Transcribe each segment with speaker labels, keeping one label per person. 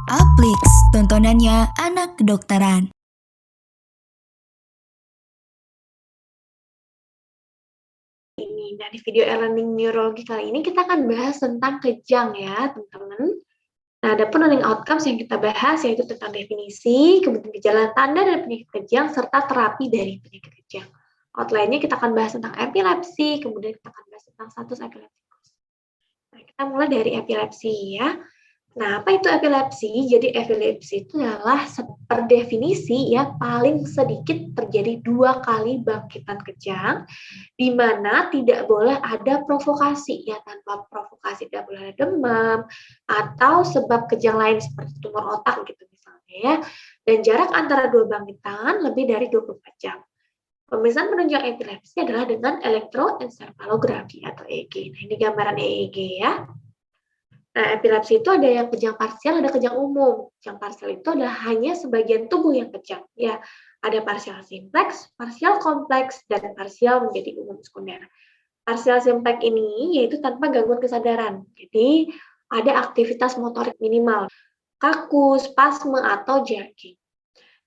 Speaker 1: Aplix, tontonannya anak kedokteran.
Speaker 2: Nah, di video e-learning neurologi kali ini kita akan bahas tentang kejang ya, teman-teman. Nah, ada pun learning outcomes yang kita bahas yaitu tentang definisi, kemudian gejala tanda dari penyakit kejang, serta terapi dari penyakit kejang. Outline-nya kita akan bahas tentang epilepsi, kemudian kita akan bahas tentang status epileptikus. Nah, kita mulai dari epilepsi ya. Nah, apa itu epilepsi? Jadi epilepsi itu adalah per definisi ya paling sedikit terjadi 2 kali bangkitan kejang, di mana tidak boleh ada provokasi ya, tanpa provokasi tidak boleh ada demam atau sebab kejang lain seperti tumor otak gitu misalnya ya. Dan jarak antara dua bangkitan lebih dari 24 jam. Pemeriksaan penunjang epilepsi adalah dengan elektroencephalografi atau EEG. Nah, ini gambaran EEG ya. Nah, epilepsi itu ada yang kejang parsial, ada kejang umum. Kejang parsial itu adalah hanya sebagian tubuh yang kejang. Ya, ada parsial simpleks, parsial kompleks, dan parsial menjadi umum sekunder. Parsial simpleks ini yaitu tanpa gangguan kesadaran. Jadi, ada aktivitas motorik minimal, kaku, spasme, atau jerking.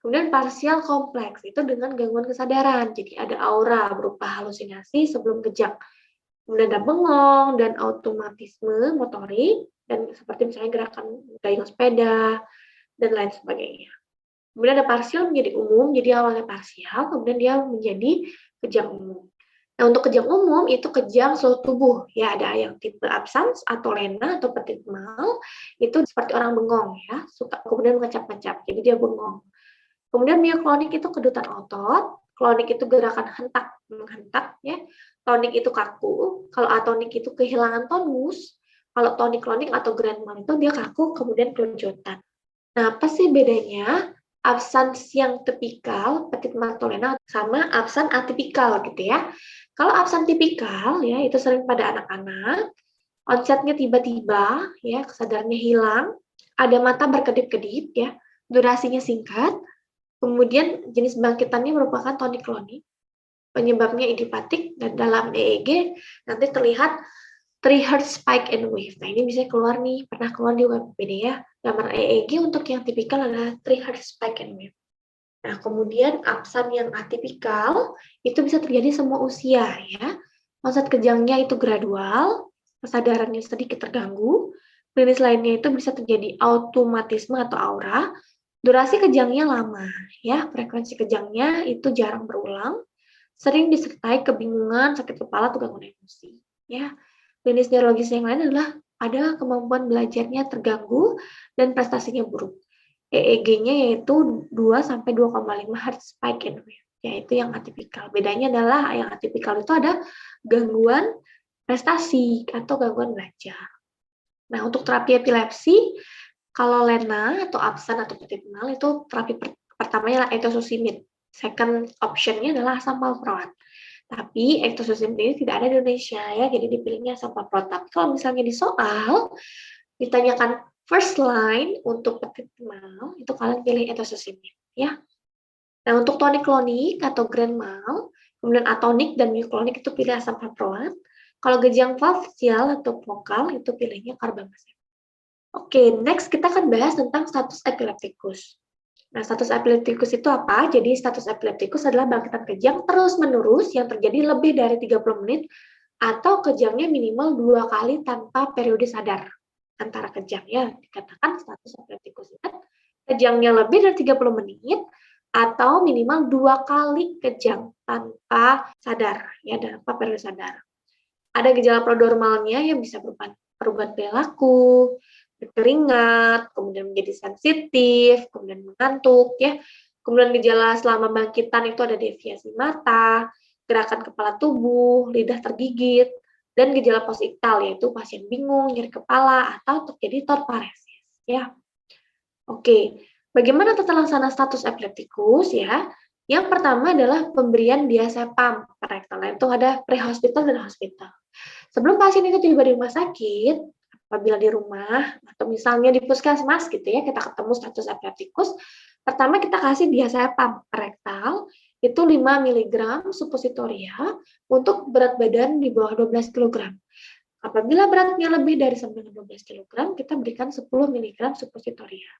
Speaker 2: Kemudian parsial kompleks itu dengan gangguan kesadaran. Jadi, ada aura berupa halusinasi sebelum kejang. Kemudian ada bengong dan automatisme motorik, dan seperti misalnya gerakan gayung sepeda, dan lain sebagainya. Kemudian ada parsial menjadi umum, jadi awalnya parsial, kemudian dia menjadi kejang umum. Nah, untuk kejang umum itu kejang seluruh tubuh, ya ada yang tipe absans atau lena atau petit mal, itu seperti orang bengong ya, suka kemudian mengecap-ngecap, jadi dia bengong. Kemudian mioklonik itu kedutan otot, klonik itu gerakan hentak menghentak ya, tonik itu kaku, kalau atonik itu kehilangan tonus, kalau tonik-klonik atau grand mal itu dia kaku kemudian kelenjotan. Nah, apa sih bedanya absans yang tipikal, petit matolena sama absen atipikal gitu ya. Kalau absen tipikal ya itu sering pada anak-anak, onsetnya tiba-tiba ya, kesadarannya hilang, ada mata berkedip-kedip ya, durasinya singkat, kemudian jenis bangkitannya merupakan tonik-klonik, penyebabnya idiopatik, dan dalam EEG nanti terlihat 3 Hz spike and wave. Nah, ini bisa keluar nih, pernah keluar di Wikipedia. Gambar EEG untuk yang tipikal adalah 3 Hz spike and wave. Nah, kemudian absen yang atipikal itu bisa terjadi semua usia ya. Onset kejangnya itu gradual, kesadarannya sedikit terganggu. Klinis lainnya itu bisa terjadi automatisme atau aura. Durasi kejangnya lama ya, frekuensi kejangnya itu jarang berulang, sering disertai kebingungan, sakit kepala, atau gangguan emosi ya. Klinis neurologis yang lain adalah ada kemampuan belajarnya terganggu dan prestasinya buruk. EEG-nya yaitu 2 sampai 2,5 Hz spike and wave, yaitu yang atipikal. Bedanya adalah yang atipikal itu ada gangguan prestasi atau gangguan belajar. Nah, untuk terapi epilepsi, kalau lena atau absen atau petit mal itu terapi pertamanya adalah etosusimid. Second option-nya adalah asam valproat. Tapi etosusimid ini tidak ada di Indonesia ya, jadi dipilihnya asam valproat. Tapi kalau misalnya di soal ditanyakan first line untuk petit mal, itu kalian pilih etosusimid ya. Nah, untuk tonik-klonik atau grand mal, kemudian atonik dan mioklonik itu pilih asam valproat. Kalau kejang facial atau vokal itu pilihnya karbamazepin. Oke, next kita akan bahas tentang status epileptikus. Nah, status epileptikus itu apa? Jadi, status epileptikus adalah bangkitan kejang terus-menerus yang terjadi lebih dari 30 menit atau kejangnya minimal 2 kali tanpa periode sadar antara kejang ya. Dikatakan status epileptikus itu kejangnya lebih dari 30 menit atau minimal 2 kali kejang tanpa sadar ya, tanpa periode sadar. Ada gejala prodromalnya yang bisa berupa perubahan perilaku, berkeringat, kemudian menjadi sensitif, kemudian mengantuk ya. Kemudian gejala selama bangkitan itu ada deviasi mata, gerakan kepala tubuh, lidah tergigit, dan gejala postiktal yaitu pasien bingung, nyeri kepala, atau terjadi torparesis ya. Oke, bagaimana tata laksana status epileptikus ya? Yang pertama adalah pemberian diazepam rektal, itu ada pre-hospital dan hospital. Sebelum pasien itu tiba di rumah sakit, apabila di rumah atau misalnya di puskesmas gitu ya, kita ketemu status epileptikus, pertama kita kasih diazepam rektal itu 5 mg suppositoria untuk berat badan di bawah 12 kg. Apabila beratnya lebih dari 12 kg, kita berikan 10 mg suppositoria.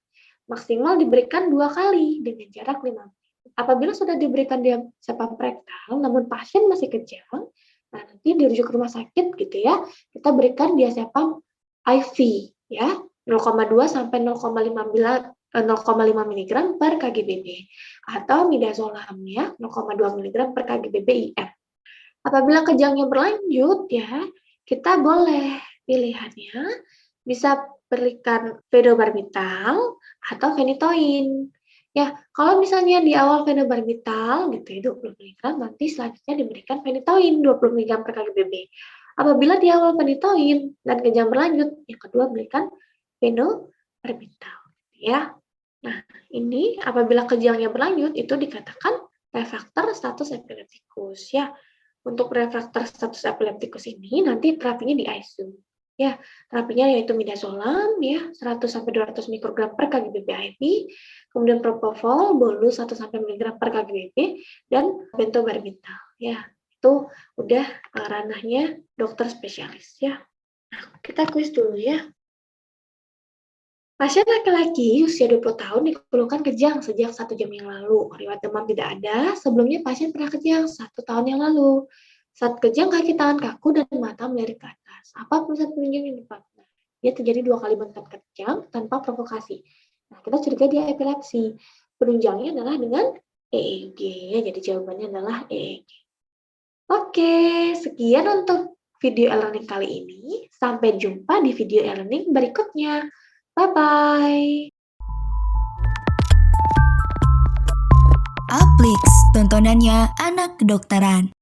Speaker 2: Maksimal diberikan 2 kali dengan jarak 5 menit. Apabila sudah diberikan diazepam rektal, namun pasien masih kejang, nah nanti dirujuk ke rumah sakit gitu ya, kita berikan diazepam IV ya, 0,2 sampai 0,5 mg per kg/BB atau midazolam ya, 0,2 mg per kg/BB IM. Apabila kejangnya berlanjut ya, kita boleh pilihannya bisa berikan fenobarbital atau phenytoin. Ya, kalau misalnya di awal fenobarbital gitu ya 20 mg, nanti selanjutnya diberikan phenytoin 20 mg per kg/BB. Apabila di awal phenytoin dan kejang berlanjut, yang kedua berikan fenobarbital ya. Nah, ini apabila kejangnya berlanjut itu dikatakan refraktor status epileptikus ya. Untuk refraktor status epileptikus ini nanti terapinya di ICU. Ya, terapinya yaitu midazolam ya 100 sampai 200 mikrogram per kg/BB IV, kemudian propofol bolus 1 sampai mg per kg/BB dan pentobarbital ya. Itu udah ranahnya dokter spesialis ya. Nah, kita kuis dulu ya. Pasien laki-laki usia 20 tahun dikeluhkan kejang sejak 1 jam yang lalu. Riwayat demam tidak ada, sebelumnya pasien pernah kejang 1 tahun yang lalu. Saat kejang kaki tangan kaku dan mata melirik ke atas. Apa pusat penunjuk yang tepat? Dia terjadi 2 kali bentak kejang tanpa provokasi. Nah, kita curiga dia epilepsi. Penunjangnya adalah dengan EEG. Jadi jawabannya adalah EEG. Oke, sekian untuk video e-learning kali ini. Sampai jumpa di video e-learning berikutnya. Bye-bye.
Speaker 1: Aplix, tontonannya anak kedokteran.